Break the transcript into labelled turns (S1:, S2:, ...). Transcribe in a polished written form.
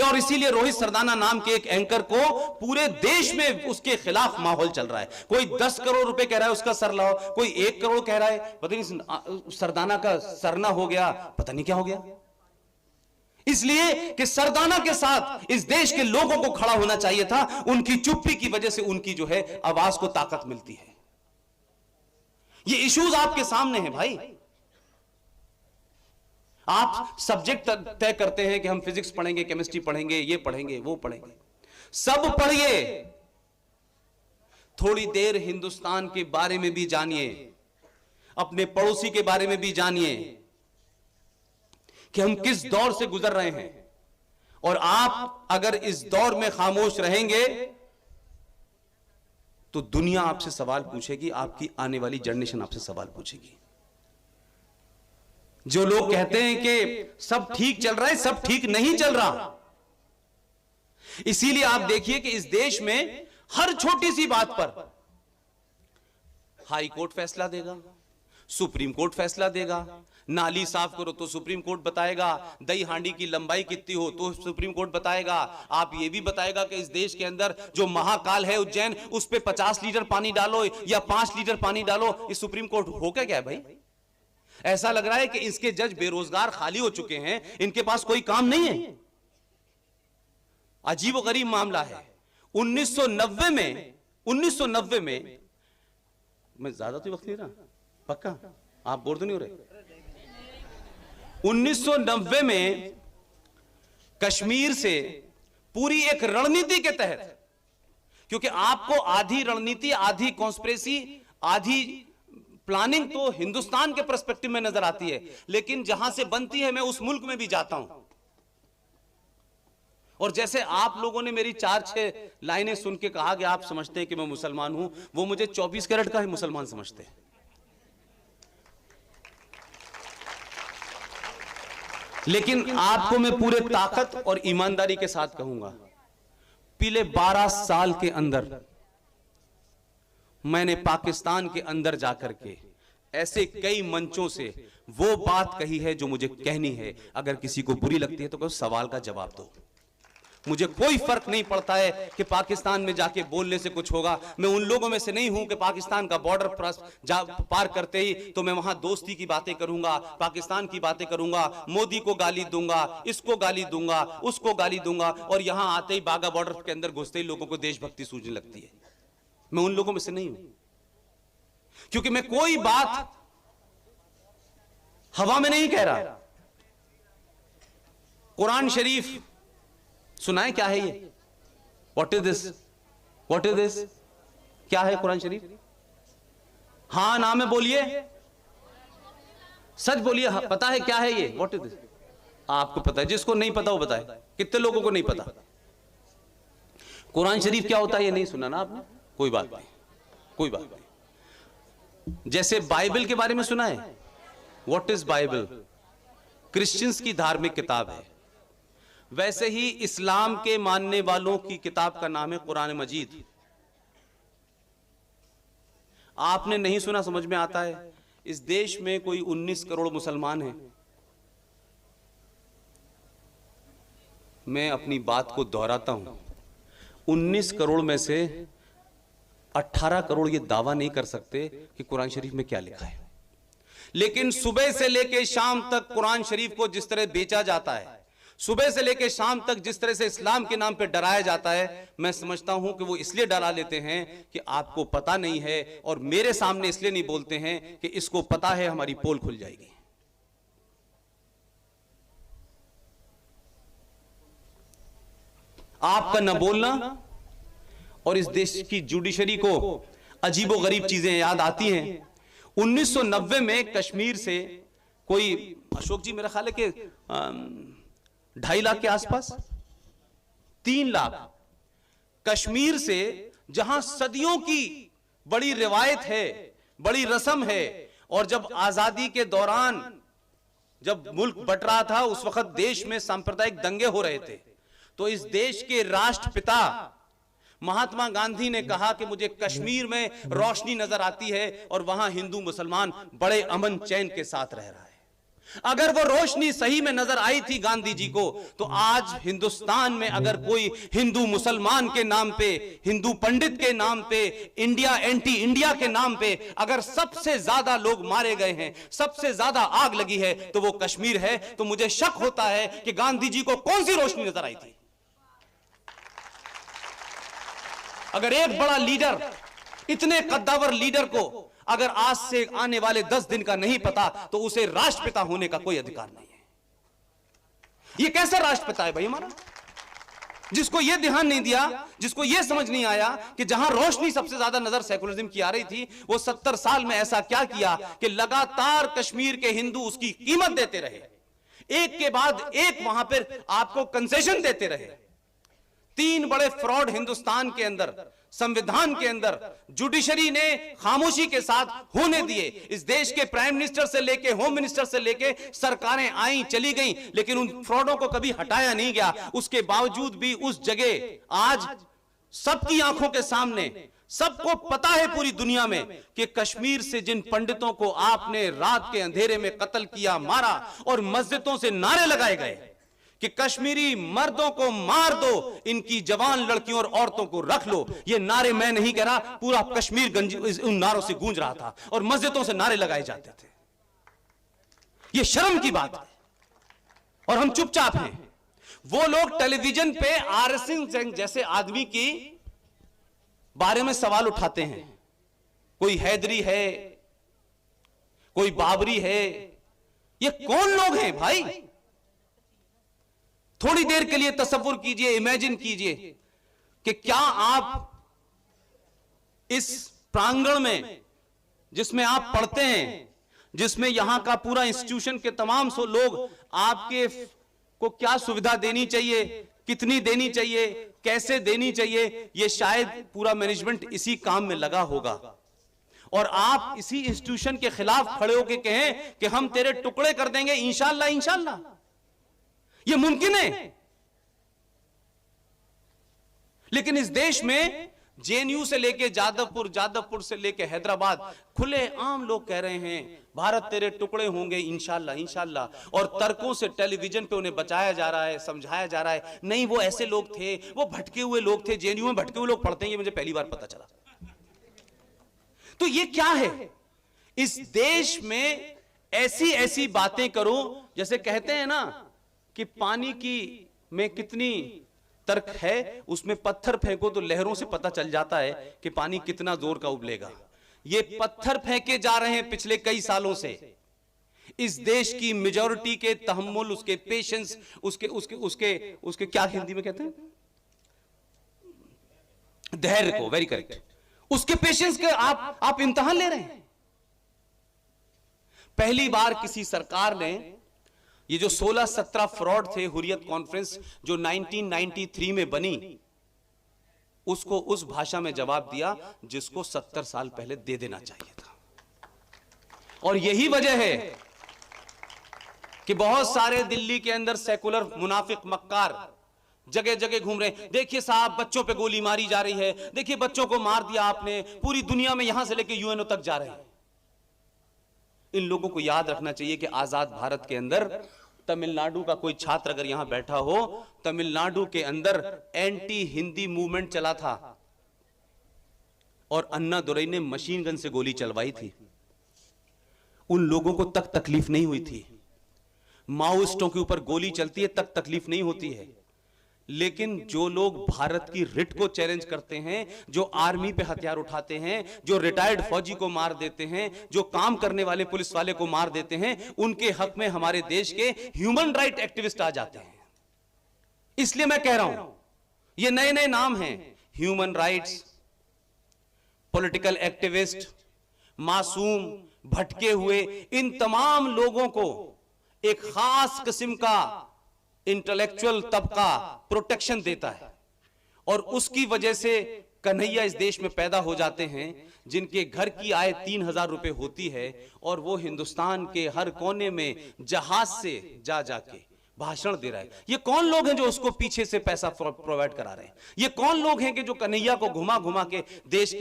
S1: और इसीलिए रोहित सरदाना नाम के एक एंकर को पूरे देश में उसके खिलाफ माहौल चल रहा है। कोई 10 करोड़ रुपए कह रहा है उसका सर लाओ, कोई 1 करोड़ कह रहा है, पता नहीं सरदाना का सरना हो गया, पता नहीं क्या हो गया। इसलिए कि सरदाना के साथ इस देश के लोगों को खड़ा होना चाहिए था। उनकी चुप्पी की वजह से उनकी जो है आवाज को ताकत मिलती है। ये इश्यूज आपके सामने हैं भाई। आप सब्जेक्ट तय करते हैं कि हम फिजिक्स पढ़ेंगे, केमिस्ट्री पढ़ेंगे, ये पढ़ेंगे, वो पढ़ेंगे, सब पढ़िए, थोड़ी देर हिंदुस्तान के बारे में भी जानिए, अपने पड़ोसी के बारे में भी जानिए कि हम किस दौर से गुजर रहे हैं। और आप अगर इस दौर में खामोश रहेंगे तो दुनिया आपसे सवाल पूछेगी, आपकी आने वाली जनरेशन आपसे सवाल पूछेगी। जो लोग कहते हैं कि सब ठीक चल रहा है, सब ठीक नहीं चल रहा। इसीलिए आप देखिए कि इस देश में हर छोटी सी बात पर हाई कोर्ट फैसला देगा, सुप्रीम कोर्ट फैसला देगा। नाली साफ करो तो सुप्रीम कोर्ट बताएगा, दही हांडी की लंबाई कितनी हो तो सुप्रीम कोर्ट बताएगा। आप ये भी बताएगा कि इस देश के अंदर जो महाकाल है उज्जैन, उस पे 50 लीटर पानी डालो या 5 लीटर पानी डालो, इस सुप्रीम कोर्ट हो क्या है भाई? ऐसा लग रहा है कि इसके जज बेरोजगार खाली हो चुके हैं, इनके पास कोई काम नहीं है। अजीबोगरीब मामला है। 1990 में मैं ज्यादा तो वक्त नहीं रहा, पक्का आप बोर तो नहीं हो रहे? 1990 में कश्मीर से पूरी एक रणनीति के तहत, क्योंकि आपको आधी रणनीति, आधी कॉन्स्पिरेसी, आधी प्लानिंग तो हिंदुस्तान के पर्सपेक्टिव में नजर आती है, लेकिन जहां से बनती है मैं उस मुल्क में भी जाता हूं। और जैसे आप लोगों ने मेरी 4-6 लाइनें सुन के कहा कि आप समझते हैं कि मैं मुसलमान हूं, वो मुझे 24 कैरेट का ही मुसलमान समझते हैं। लेकिन आपको मैं पूरे ताकत और ईमानदारी के साथ कहूंगा, पिछले 12 साल के अंदर मैंने पाकिस्तान के अंदर जाकर के ऐसे कई मंचों से वो बात कही है जो मुझे कहनी है। अगर किसी को बुरी लगती है तो कहो सवाल का जवाब दो, मुझे कोई फर्क नहीं पड़ता है कि पाकिस्तान में जाके बोलने से कुछ होगा। मैं उन लोगों में से नहीं हूं कि पाकिस्तान का बॉर्डर पार करते ही तो मैं वहां दोस्ती की बातें करूंगा, पाकिस्तान की बातें करूंगा, मोदी को गाली दूंगा, इसको गाली दूंगा, उसको गाली दूंगा, और यहां आते ही बागा बॉर्डर के अंदर घुसते ही लोगों को देशभक्ति सूझने लगती है। मैं उन लोगों में से नहीं हूं, क्योंकि मैं कोई बात हवा में नहीं कह रहा। कुरान शरीफ सुनाए क्या है ये? What is this? What is this? क्या है कुरान शरीफ? हाँ नाम है, बोलिए, सच बोलिए, हाँ, पता है क्या है ये? What is this? आपको पता है? जिसको नहीं पता वो बताए। कितने लोगों को नहीं पता कुरान शरीफ क्या होता है? ये नहीं सुना ना आपने? कोई बात नहीं, कोई बात नहीं। जैसे बाइबल के बारे में सुना है? What is Bible? क्रिश्चियंस की धार्मिक किताब है। वैसे ही इस्लाम के मानने वालों की किताब का नाम है कुरान मजीद। आपने नहीं सुना, समझ में आता है। इस देश में कोई 19 करोड़ मुसलमान हैं। मैं अपनी बात को दोहराता हूं, 19 करोड़ में से 18 करोड़ ये दावा नहीं कर सकते कि कुरान शरीफ में क्या लिखा है। लेकिन सुबह से लेकर शाम तक कुरान शरीफ को जिस तरह बेचा जाता है, सुबह से लेकर शाम तक जिस तरह से इस्लाम के नाम पे डराया जाता है, मैं समझता हूं कि वो इसलिए डरा लेते हैं कि आपको पता नहीं है, और मेरे सामने इसलिए नहीं बोलते हैं कि इसको पता है, हमारी पोल खुल जाएगी। आपका न बोलना और इस देश की जुडिशरी को अजीबोगरीब चीजें याद आती हैं। 1990 में कश्मीर से कोई, अशोक जी मेरा ख्याल है कि 2.5 लाख के आसपास, 3 लाख कश्मीर से, जहां सदियों की बड़ी रिवायत है, बड़ी रस्म है, और जब आजादी के दौरान जब मुल्क बट रहा था उस वक्त देश में सांप्रदायिक दंगे हो रहे थे, तो इस देश के राष्ट्रपिता महात्मा गांधी ने कहा कि मुझे कश्मीर में रोशनी नजर आती है और वहां हिंदू मुसलमान बड़े अमन चैन के साथ रह रहा है। अगर वो रोशनी सही में नजर आई थी गांधी जी को, तो आज हिंदुस्तान में अगर कोई हिंदू मुसलमान के नाम पे, हिंदू पंडित के नाम पे, इंडिया एंटी इंडिया के नाम पे अगर सबसे ज्यादा लोग मारे गए हैं, सबसे ज्यादा आग लगी है, तो वो कश्मीर है। तो मुझे शक होता है कि गांधी जी को कौन सी रोशनी नजर आई थी। अगर एक बड़ा लीडर, इतने कद्दावर लीडर को अगर आज से आने वाले 10 दिन का नहीं पता, तो उसे राष्ट्रपिता होने का कोई अधिकार नहीं है। यह कैसा राष्ट्रपिता है भाई हमारा, जिसको यह ध्यान नहीं दिया, जिसको यह समझ नहीं आया कि जहां रोशनी सबसे ज्यादा नजर सेकुलरिज्म की आ रही थी, वो 70 साल में ऐसा क्या किया कि लगातार कश्मीर के हिंदू उसकी कीमत देते रहे, एक के बाद एक वहां पर आपको कंसेशन देते रहे। 3 बड़े फ्रॉड हिंदुस्तान के अंदर, संविधान के अंदर जुडिशरी ने खामोशी के साथ होने दिए। इस देश के प्राइम मिनिस्टर से लेके, होम मिनिस्टर से लेके सरकारें आई चली गई, लेकिन उन फ्रॉडों को कभी हटाया नहीं गया। उसके बावजूद भी उस जगह आज सबकी आंखों के सामने, सबको पता है पूरी दुनिया में कि कश्मीर से जिन पंडितों को आपने रात के अंधेरे में कत्ल किया, मारा, और मस्जिदों से नारे लगाए गए कि कश्मीरी मर्दों को मार दो, इनकी जवान लड़कियों और औरतों को रख लो। ये नारे मैं नहीं कह रहा, पूरा कश्मीर गंज उन नारों से गूंज रहा था और मस्जिदों से नारे लगाए जाते थे। ये शर्म की बात है और हम चुपचाप हैं। वो लोग टेलीविजन पे आरएसएस जैसे आदमी की बारे में सवाल उठाते हैं, कोई हैदरी है, कोई बाबरी है। ये कौन लोग हैं भाई? थोड़ी देर के लिए तसव्वुर कीजिए, इमेजिन कीजिए कि क्या आप इस प्रांगण में जिसमें आप पढ़ते हैं, जिसमें यहां का पूरा इंस्टीट्यूशन के तमाम सो लोग आपके को क्या सुविधा देनी चाहिए, कितनी देनी चाहिए, कैसे देनी चाहिए, यह शायद पूरा मैनेजमेंट इसी काम में लगा होगा, और आप इसी इंस्टीट्यूशन के खिलाफ खड़े होकर कहें कि हम तेरे टुकड़े कर देंगे इंशाल्लाह इंशाल्लाह। यह मुमकिन है? लेकिन इस देश में जेएनयू से लेके जादवपुर, जादवपुर से लेके हैदराबाद, खुले आम लोग कह रहे हैं भारत तेरे टुकड़े होंगे इंशाल्लाह इंशाल्लाह, और तर्कों से टेलीविजन पे उन्हें बचाया जा रहा है, समझाया जा रहा है नहीं वो ऐसे लोग थे, वो भटके हुए लोग थे। जेएनयू में भटके हुए लोग पढ़ते हैं, ये मुझे पहली बार पता चला। तो ये क्या है? इस देश में ऐसी ऐसी बातें करो, जैसे कहते हैं ना कि पानी की में कितनी तर्क है, उसमें पत्थर फेंको तो लहरों से पता चल जाता है कि पानी कितना जोर का उबलेगा। ये पत्थर फेंके जा रहे हैं पिछले कई सालों से। इस देश की मेजॉरिटी के तहम्मुल, उसके पेशेंस, उसके उसके उसके उसके क्या हिंदी में कहते हैं, धैर्य को, वेरी करेक्ट, उसके पेशेंस के आप इम्तिहान ले रहे हैं। पहली बार किसी सरकार ने ये जो 16-17 फ्रॉड थे, हुर्रियत कॉन्फ्रेंस जो 1993 में बनी, उसको उस भाषा में जवाब दिया जिसको 70 साल पहले दे देना चाहिए था। और यही वजह है कि बहुत सारे दिल्ली के अंदर सेकुलर मुनाफिक मक्कार जगह जगह घूम रहे हैं। देखिए साहब, बच्चों पे गोली मारी जा रही है, देखिए बच्चों को मार दिया आपने, पूरी दुनिया में यहां से लेकर यूएनओ तक जा रहे हैं। इन लोगों को याद रखना चाहिए कि आजाद भारत के अंदर तमिलनाडु का कोई छात्र अगर यहां बैठा हो, तमिलनाडु के अंदर एंटी हिंदी मूवमेंट चला था और अन्ना दुरई ने मशीन गन से गोली चलवाई थी। उन लोगों को तक तकलीफ नहीं हुई थी। माओइस्टों के ऊपर गोली चलती है तक तकलीफ नहीं होती है, लेकिन जो लोग भारत की रिट को चैलेंज करते हैं, जो आर्मी पे हथियार उठाते हैं, जो रिटायर्ड फौजी को मार देते हैं, जो काम करने वाले पुलिस वाले को मार देते हैं, उनके हक में हमारे देश के ह्यूमन राइट एक्टिविस्ट आ जाते हैं। इसलिए मैं कह रहा हूं, ये नए नए नाम हैं, ह्यूमन राइट्स, पॉलिटिकल एक्टिविस्ट, मासूम, भटके हुए, इन तमाम लोगों को एक खास किस्म का इंटेलेक्चुअल तबका प्रोटेक्शन देता है, और उसकी वजह से कन्हैया इस देश में पैदा हो जाते हैं जिनके घर की आय 3000 रुपए होती है, और वो हिंदुस्तान के हर कोने में जहाज से जा जाके भाषण दे रहा है। ये कौन लोग हैं जो उसको पीछे से पैसा प्रोवाइड करा रहे हैं? ये कौन लोग हैं कि जो कन्हैया को घुमा घुमा के देश